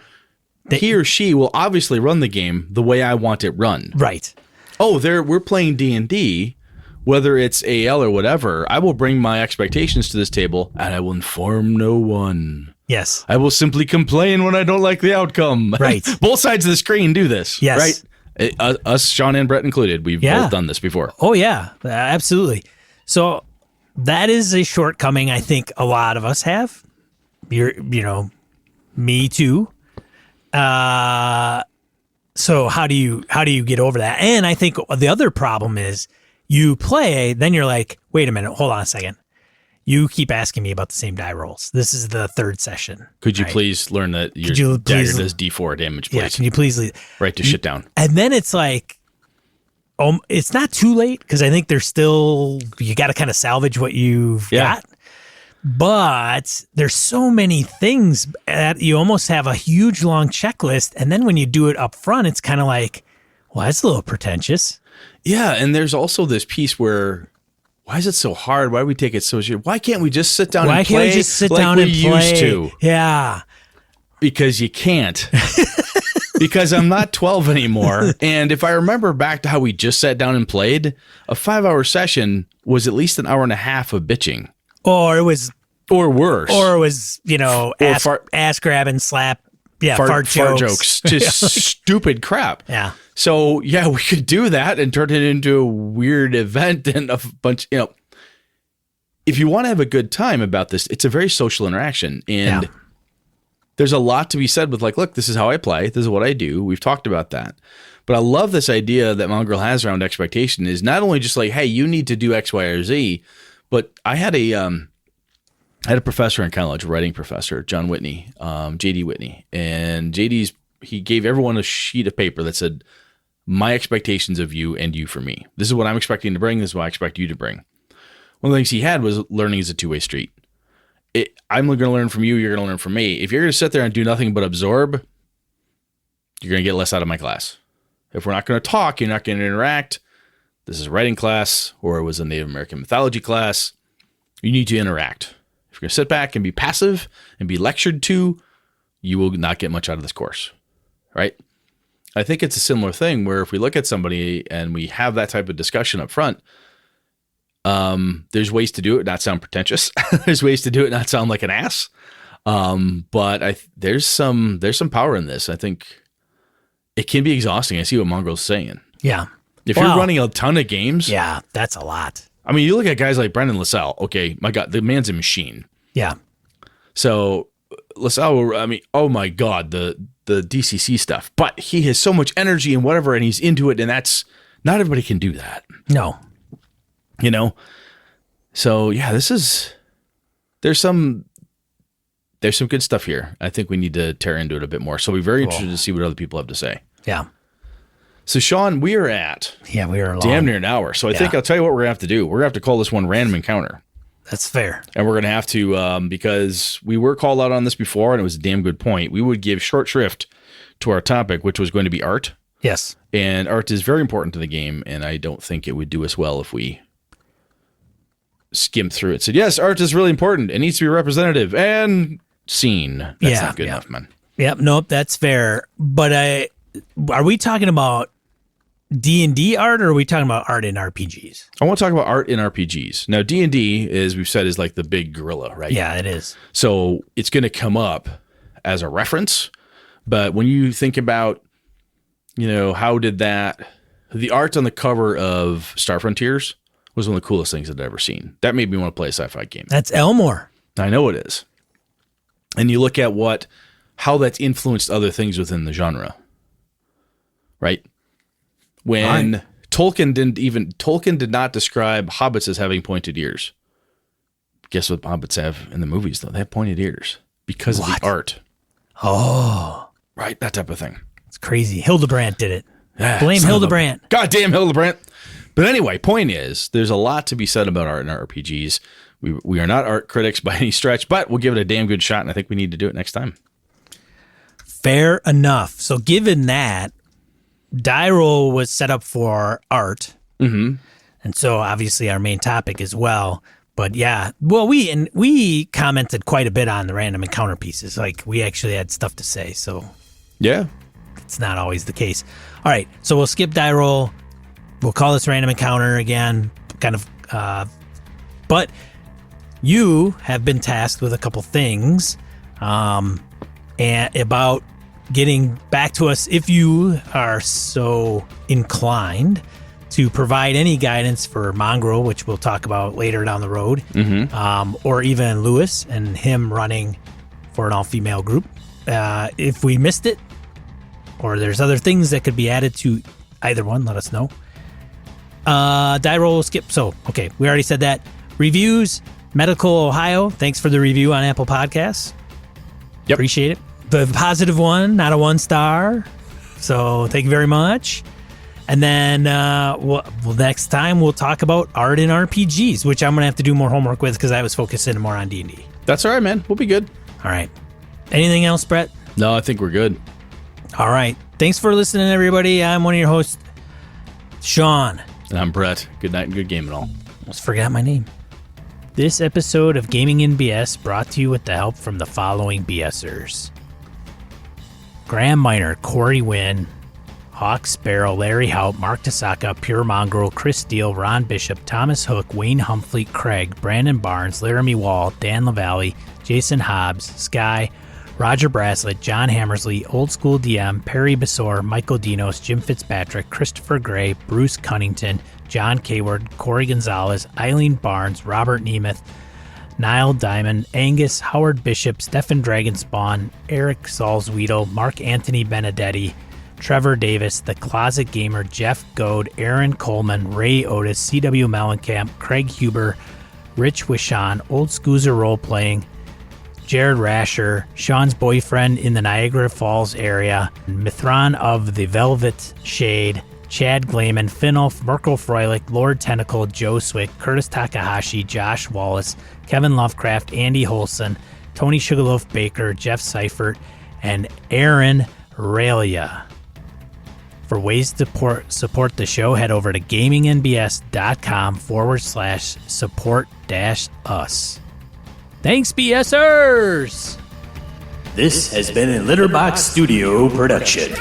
He or she will obviously run the game the way I want it run. Right. Oh, we're playing D&D. Whether it's AL or whatever, I will bring my expectations to this table, and I will inform no one. Yes. I will simply complain when I don't like the outcome. Right. Both sides of the screen do this. Yes. Right? Us, Sean and Brett included. We've both done this before. Oh, yeah. Absolutely. So that is a shortcoming I think a lot of us have. Me too. So how do you get over that? And I think the other problem is you play, then you're like, wait a minute, hold on a second. You keep asking me about the same die rolls. This is the third session. Could you please learn that your dagger does D4 damage, please? Yeah, can you please write this shit down? And then it's like, it's not too late because I think there's still, you got to kind of salvage what you've got. But there's so many things that you almost have a huge long checklist. And then when you do it up front, it's kind of like, well, that's a little pretentious. Yeah. And there's also this piece where, why is it so hard? Why do we take it so serious? Why can't we just sit down and play? Why can't we just sit down and play? Used to? Yeah. Because you can't. Because I'm not 12 anymore. And if I remember back to how we just sat down and played, a 5-hour session was at least an hour and a half of bitching. Or it was... Or worse. Or it was, ass grabbing, slap, fart jokes. Just stupid crap. Yeah. So, yeah, we could do that and turn it into a weird event and a bunch, if you want to have a good time about this, it's a very social interaction. And there's a lot to be said with like, look, this is how I play. This is what I do. We've talked about that. But I love this idea that Mongrel has around expectation is not only just like, hey, you need to do X, Y, or Z, but I had a professor in college, a writing professor, John Whitney, JD Whitney. And he gave everyone a sheet of paper that said, my expectations of you and you for me. This is what I'm expecting to bring. This is what I expect you to bring. One of the things he had was learning is a two-way street. I'm going to learn from you. You're going to learn from me. If you're going to sit there and do nothing but absorb, you're going to get less out of my class. If we're not going to talk, you're not going to interact. This is a writing class, or it was a Native American mythology class. You need to interact. If you're going to sit back and be passive and be lectured to, you will not get much out of this course, right? I think it's a similar thing where if we look at somebody and we have that type of discussion up front, there's ways to do it not sound pretentious. There's ways to do it not sound like an ass. But there's some power in this. I think it can be exhausting. I see what Mongrel's saying. Yeah. If you're running a ton of games. Yeah, that's a lot. I mean, you look at guys like Brendan LaSalle. Okay, my God, the man's a machine. Yeah. So LaSalle, I mean, oh my God, the DCC stuff. But he has so much energy and whatever, and he's into it, and that's not everybody can do that. No. So yeah, there's some good stuff here. I think we need to tear into it a bit more. So we're very interested to see what other people have to say. Yeah. So Sean, we are at damn near an hour. So I think I'll tell you what we're gonna have to do. We're gonna have to call this one random encounter. That's fair. And we're gonna have to because we were called out on this before, and it was a damn good point. We would give short shrift to our topic, which was going to be art. Yes. And art is very important to the game, and I don't think it would do us well if we skim through it. Said, yes, art is really important. It needs to be representative and seen. That's not good enough, man. Yep. Nope. That's fair. But are we talking about D&D art, or are we talking about art in RPGs? I want to talk about art in RPGs. Now, D&D, as we've said, is like the big gorilla, right? Yeah, it is. So it's going to come up as a reference. But when you think about, how did the art on the cover of Star Frontiers was one of the coolest things I'd ever seen. That made me want to play a sci-fi game. That's Elmore. I know it is. And you look at how that's influenced other things within the genre, right? When Tolkien did not describe hobbits as having pointed ears. Guess what hobbits have in the movies, though? They have pointed ears because of the art. Oh. Right, that type of thing. It's crazy. Hildebrandt did it. Yeah, blame Hildebrandt. Goddamn Hildebrandt. But anyway, point is, there's a lot to be said about art in RPGs. We are not art critics by any stretch, but we'll give it a damn good shot, and I think we need to do it next time. Fair enough. So given that, die roll was set up for art. Mm-hmm. And so obviously our main topic as well. But yeah, well, we commented quite a bit on the random encounter pieces. Like we actually had stuff to say. So yeah, it's not always the case. All right. So we'll skip die roll. We'll call this random encounter again, but you have been tasked with a couple things, and about getting back to us if you are so inclined to provide any guidance for Mongrel, which we'll talk about later down the road, or even Lewis and him running for an all-female group. If we missed it, or there's other things that could be added to either one, let us know. Die roll skip. So, okay, we already said that. Reviews, Medical Ohio. Thanks for the review on Apple Podcasts. Yep. Appreciate it. The positive one, not a 1 star. So thank you very much. And then next time we'll talk about art and RPGs, which I'm going to have to do more homework with because I was focusing more on D&D. That's all right, man. We'll be good. All right. Anything else, Brett? No, I think we're good. All right. Thanks for listening, everybody. I'm one of your hosts, Sean. And I'm Brett. Good night and good game and all. Almost forgot my name. This episode of Gaming in BS brought to you with the help from the following BSers. Graham Miner, Corey Wynn, Hawk Sparrow, Larry Hout, Mark Tasaka, Pure Mongrel, Chris Steele, Ron Bishop, Thomas Hook, Wayne Humphrey, Craig, Brandon Barnes, Laramie Wall, Dan LaValle, Jason Hobbs, Sky, Roger Braslett, John Hammersley, Old School DM, Perry Besor, Michael Dinos, Jim Fitzpatrick, Christopher Gray, Bruce Cunnington, John Kayward, Corey Gonzalez, Eileen Barnes, Robert Nemeth, Niall Diamond, Angus, Howard Bishop, Stefan Dragonspawn, Eric Salzweedle, Mark Anthony Benedetti, Trevor Davis, The Closet Gamer, Jeff Goad, Aaron Coleman, Ray Otis, C.W. Mellencamp, Craig Huber, Rich Wishon, Old Scoozer Role Playing, Jared Rascher, Sean's boyfriend in the Niagara Falls area, Mithran of the Velvet Shade, Chad Glayman, Finolf, Merkel Froelich, Lord Tentacle, Joe Swick, Curtis Takahashi, Josh Wallace, Kevin Lovecraft, Andy Holson, Tony Sugarloaf Baker, Jeff Seifert, and Aaron Ralia. For ways to support the show, head over to gamingnbs.com/support-us. Thanks, BSers! This has been a Litterbox Studio production.